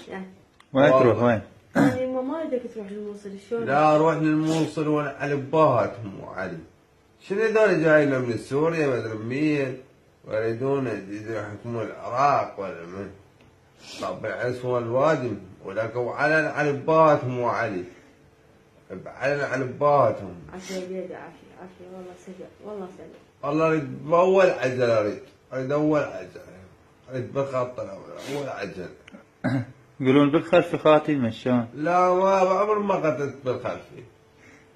يعني وين تروح وين؟ يعني ما اريدك تروح للموصل شلون؟ لا اروح للموصل وانا على باباتهم وعلي. شنو هذول جايين من سوريا ما ادري منين ويريدون يحكمون العراق ولا من؟ طبعا اسمه الوادم ولكن علن على باباتهم وعلي. علن على باباتهم. عافية بيدي عافية والله سجع والله سجع. والله اريد باول عجل اريد اول عجل. اريد بالخط اول عجل. يقولون بالخلف خاتمة شلون؟ لا ما عمر ما قتلت بالخلفي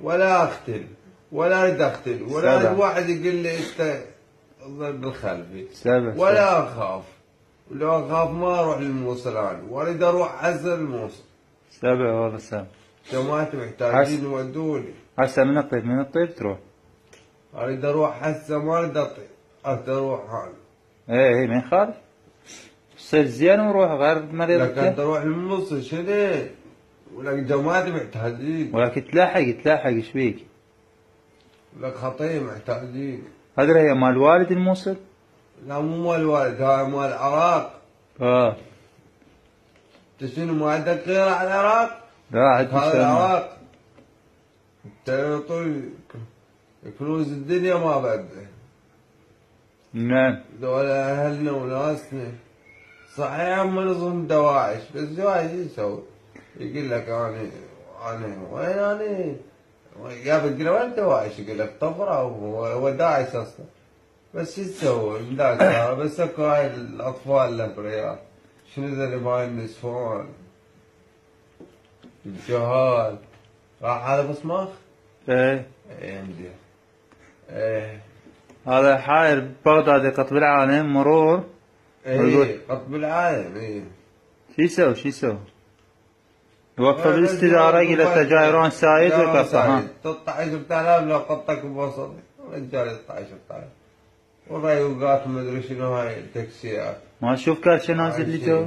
ولا اقتل ولا اريد اقتل ولا اريد واحد يقول لي انت ضد بالخلفي ولا اخاف. ولو اخاف ما اروح للموصل انا واريد اروح عزل الموصل. 7 والله 7. جماعتي محتاجين يودوني. هسه من الطيب تروح؟ اريد اروح هسه ما اريد اطير. اريد اروح هان. ايه ما يخالف. صير زين وروح غير مريض. لكن تروح للموصل شنو؟ ولكن جماعتي محتاجين. ولكن تلاحق ايش بيك؟ لك خطيه محتاجين. هذه هي مال والد الموصل؟ لا مو مال الوالد هاي مال العراق. انت شنو ما عندك غير على العراق؟ لا عندي هذا العراق. انت طول كنوز الدنيا ما بعده. نعم. ذولا اهلنا وناسنا. صحيح هم نظم دواعش بس دواعش شو يسوي؟ يقول لك انا وين انا؟ يا بتقول له وين دواعش؟ يقول لك طفره هو داعش اصلا. بس شو تسوي؟ من ذاك بس اكو هاي الاطفال الابرياء. شنو ذا اللي ما النسوان؟ الجهال. راح هذا بصماخ؟ ايه عندي. ايه هذا حاير بغداد قطب العالم مرور. ايه قطب العالم ايه. شو يسوي؟ يوقف بالاستدارة يقول له جايرون سايد ويقطعها. 13000 لو قطك بوسط رجال 13000 والريوقات وما ادري شنو هاي التاكسيات. ما تشوف كرشه نازل اللي جو؟